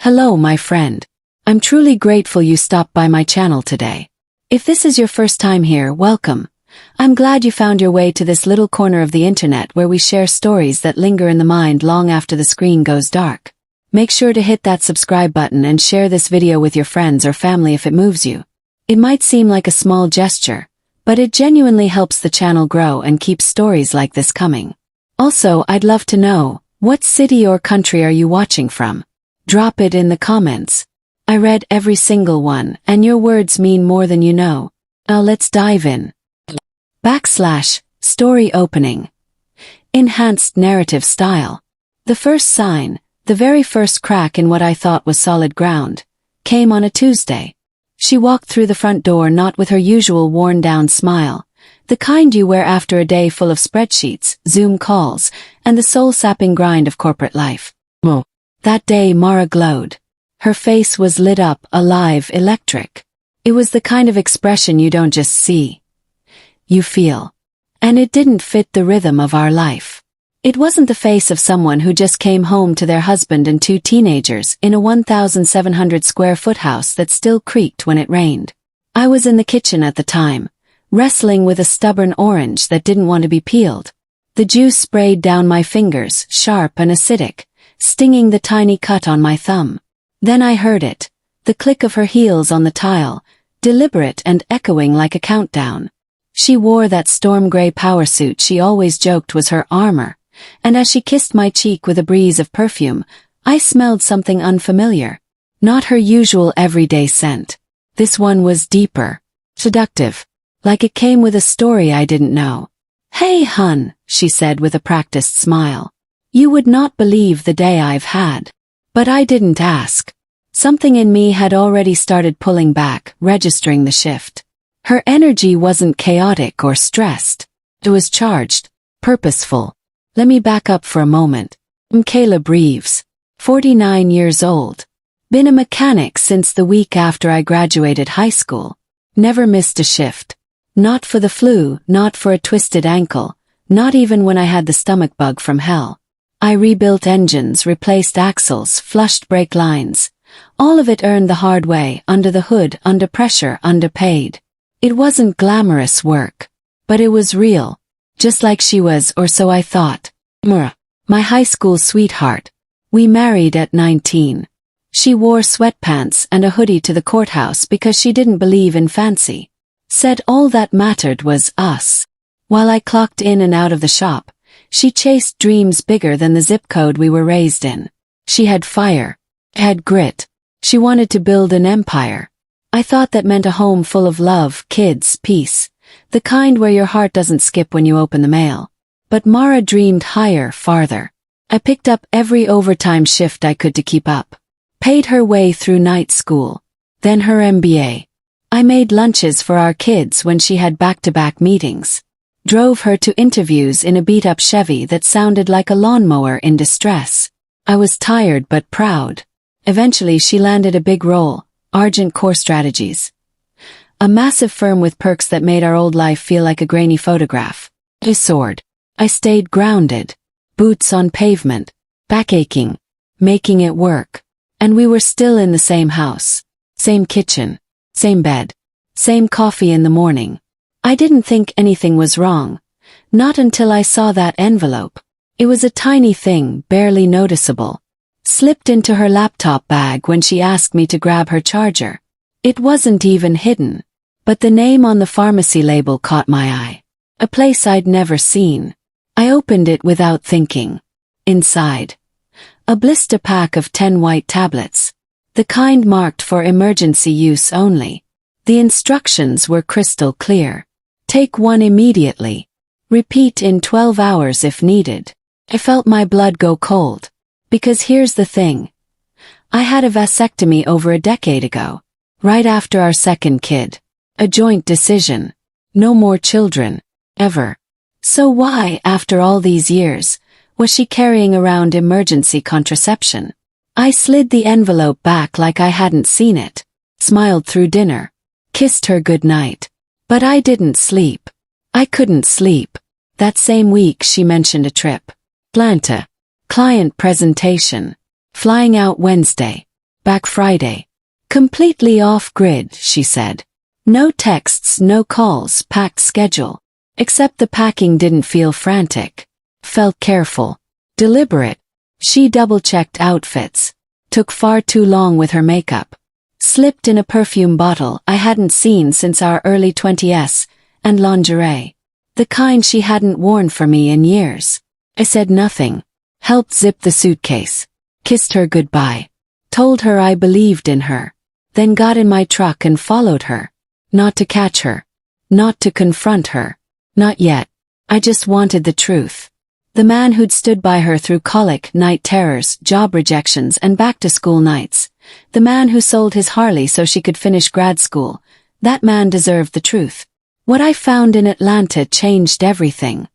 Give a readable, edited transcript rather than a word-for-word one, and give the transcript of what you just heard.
Hello, my friend. I'm truly grateful you stopped by my channel today. If this is your first time here, welcome. I'm glad you found your way to this little corner of the internet where we share stories that linger in the mind long after the screen goes dark. Make sure to hit that subscribe button and share this video with your friends or family if it moves you. It might seem like a small gesture, but it genuinely helps the channel grow and keeps stories like this coming. Also, I'd love to know, what city or country are you watching from? Drop it in the comments. I read every single one, and your words mean more than you know. Now let's dive in. Story opening. Enhanced narrative style. The first sign, the very first crack in what I thought was solid ground, came on a Tuesday. She walked through the front door not with her usual worn-down smile, the kind you wear after a day full of spreadsheets, Zoom calls, and the soul-sapping grind of corporate life. That day Mara glowed. Her face was lit up, alive, electric. It was the kind of expression you don't just see. You feel. And it didn't fit the rhythm of our life. It wasn't the face of someone who just came home to their husband and two teenagers in a 1,700 square foot house that still creaked when it rained. I was in the kitchen at the time, wrestling with a stubborn orange that didn't want to be peeled. The juice sprayed down my fingers, sharp and acidic, stinging the tiny cut on my thumb. Then I heard it, the click of her heels on the tile, deliberate and echoing like a countdown. She wore that storm gray power suit she always joked was her armor, and as she kissed my cheek with a breeze of perfume, I smelled something unfamiliar. Not her usual everyday scent. This one was deeper, seductive, like it came with a story I didn't know. "Hey, hun," she said with a practiced smile. "You would not believe the day I've had." But I didn't ask. Something in me had already started pulling back, registering the shift. Her energy wasn't chaotic or stressed. It was charged, purposeful. Let me back up for a moment. I'm Caleb Reeves, 49 years old. Been a mechanic since the week after I graduated high school. Never missed a shift. Not for the flu, not for a twisted ankle, not even when I had the stomach bug from hell. I rebuilt engines, replaced axles, flushed brake lines. All of it earned the hard way, under the hood, under pressure, underpaid. It wasn't glamorous work, but it was real. Just like she was, or so I thought. Mara, my high school sweetheart. We married at 19. She wore sweatpants and a hoodie to the courthouse because she didn't believe in fancy. Said all that mattered was us. While I clocked in and out of the shop, she chased dreams bigger than the zip code we were raised in. She had fire. Had grit. She wanted to build an empire. I thought that meant a home full of love, kids, peace. The kind where your heart doesn't skip when you open the mail. But Mara dreamed higher, farther. I picked up every overtime shift I could to keep up. Paid her way through night school. Then her MBA. I made lunches for our kids when she had back-to-back meetings. Drove her to interviews in a beat-up Chevy that sounded like a lawnmower in distress. I was tired but proud. Eventually she landed a big role, Argent Core Strategies. A massive firm with perks that made our old life feel like a grainy photograph. I soared. I stayed grounded. Boots on pavement. Back aching. Making it work. And we were still in the same house. Same kitchen. Same bed. Same coffee in the morning. I didn't think anything was wrong. Not until I saw that envelope. It was a tiny thing, barely noticeable. Slipped into her laptop bag when she asked me to grab her charger. It wasn't even hidden. But the name on the pharmacy label caught my eye. A place I'd never seen. I opened it without thinking. Inside. A blister pack of 10 white tablets. The kind marked for emergency use only. The instructions were crystal clear. Take one immediately. Repeat in 12 hours if needed. I felt my blood go cold. Because here's the thing. I had a vasectomy over a decade ago. Right after our second kid. A joint decision. No more children. Ever. So why, after all these years, was she carrying around emergency contraception? I slid the envelope back like I hadn't seen it. Smiled through dinner. Kissed her goodnight. But I didn't sleep. I couldn't sleep. That same week she mentioned a trip. Atlanta. Client presentation. Flying out Wednesday. back Friday. Completely off-grid, she said. No texts, no calls, packed schedule. Except the packing didn't feel frantic. Felt careful. Deliberate. She double-checked outfits. Took far too long with her makeup. Slipped in a perfume bottle I hadn't seen since our early 20s, and lingerie. The kind she hadn't worn for me in years. I said nothing. Helped zip the suitcase. Kissed her goodbye. Told her I believed in her. Then got in my truck and followed her. Not to catch her. Not to confront her. Not yet. I just wanted the truth. The man who'd stood by her through colic, night terrors, job rejections, and back-to-school nights. The man who sold his Harley so she could finish grad school. That man deserved the truth. What I found in Atlanta changed everything.